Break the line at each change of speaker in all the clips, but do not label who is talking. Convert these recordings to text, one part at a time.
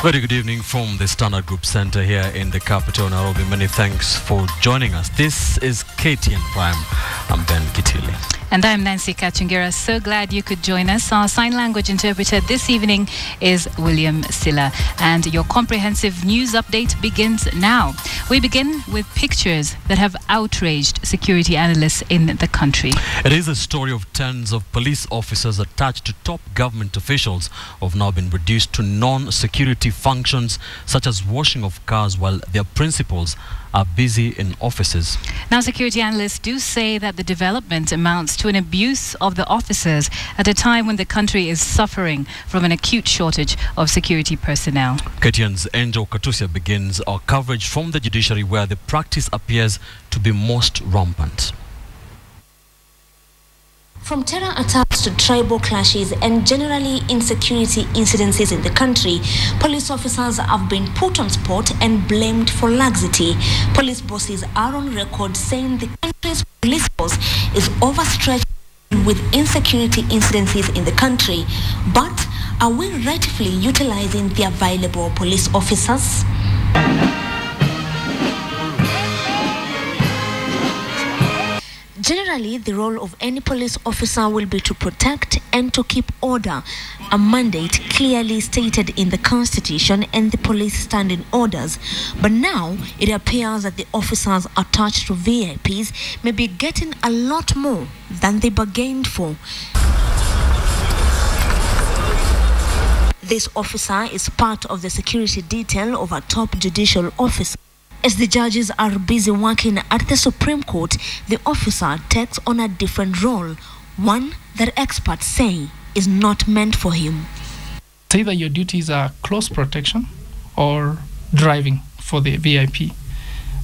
Very good evening from the Standard Group Center here in the capital, Nairobi. Many thanks for joining us. This is KTN Prime. I'm Ben Kitili.
And I'm Nancy Kachungira. So glad you could join us. Our sign language interpreter this evening is William Silla. And your comprehensive news update begins now. We begin with pictures that have outraged security analysts in the country.
It is a story of tens of police officers attached to top government officials who have now been reduced to non-security functions such as washing of cars while their principals are busy in offices.
Now, security analysts do say that the development amounts to an abuse of the officers at a time when the country is suffering from an acute shortage of security personnel.
KTN's Angel Katusia begins our coverage from the judiciary, where the practice appears to be most rampant.
From terror attacks to tribal clashes and generally insecurity incidences in the country, police officers have been put on spot and blamed for laxity. Police bosses are on record saying the country's police force is overstretched with insecurity incidences in the country. But are we rightfully utilizing the available police officers? Generally, the role of any police officer will be to protect and to keep order, a mandate clearly stated in the Constitution and the police standing orders. But now, it appears that the officers attached to VIPs may be getting a lot more than they bargained for. This officer is part of the security detail of a top judicial officer. As the judges are busy working at the Supreme Court, the officer takes on a different role, one that experts say is not meant for him.
Either your duties are close protection or driving for the VIP.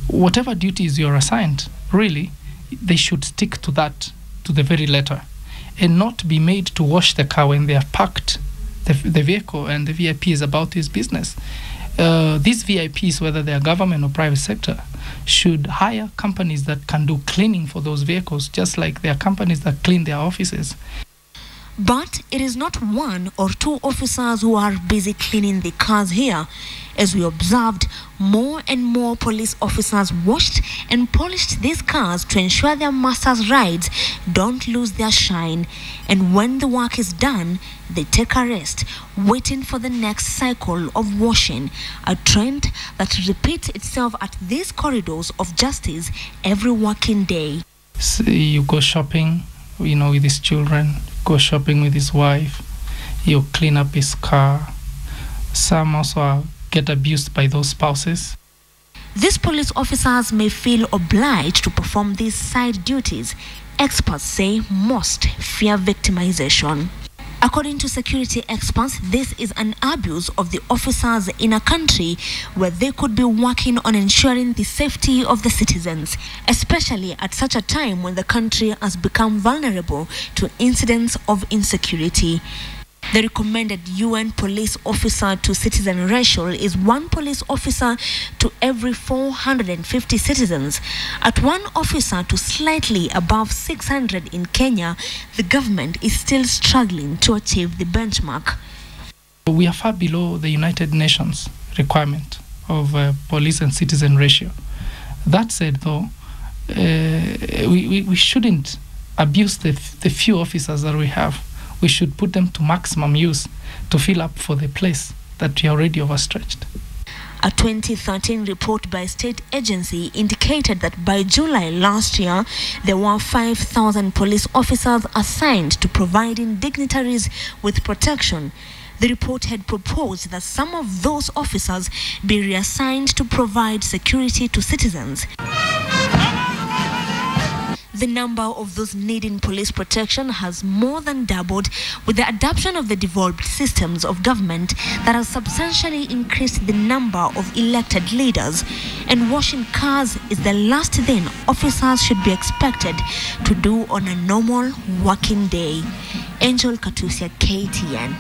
Whatever duties you're assigned, really, they should stick to that, to the very letter, and not be made to wash the car when they are parked, the vehicle, and the VIP is about his business. These VIPs, whether they are government or private sector, should hire companies that can do cleaning for those vehicles, just like there are companies that clean their offices.
But it is not one or two officers who are busy cleaning the cars here. As we observed, more and more police officers washed and polished these cars to ensure their masters' rides don't lose their shine. And when the work is done, they take a rest, waiting for the next cycle of washing, a trend that repeats itself at these corridors of justice every working day.
So you go shopping, with his children, go shopping with his wife, you clean up his car. Some also get abused by those spouses.
These police officers may feel obliged to perform these side duties. Experts say most fear victimization. According to security experts, this is an abuse of the officers in a country where they could be working on ensuring the safety of the citizens, especially at such a time when the country has become vulnerable to incidents of insecurity. The recommended UN police officer to citizen ratio is one police officer to every 450 citizens. At one officer to slightly above 600 in Kenya, the government is still struggling to achieve the benchmark.
We are far below the United Nations requirement of police and citizen ratio. That said, though, we shouldn't abuse the few officers that we have. We should put them to maximum use to fill up for the place that we are already overstretched.
A 2013 report by a state agency indicated that by July last year, there were 5,000 police officers assigned to providing dignitaries with protection. The report had proposed that some of those officers be reassigned to provide security to citizens. The number of those needing police protection has more than doubled with the adoption of the devolved systems of government that has substantially increased the number of elected leaders. And washing cars is the last thing officers should be expected to do on a normal working day. Angel Katusia, KTN.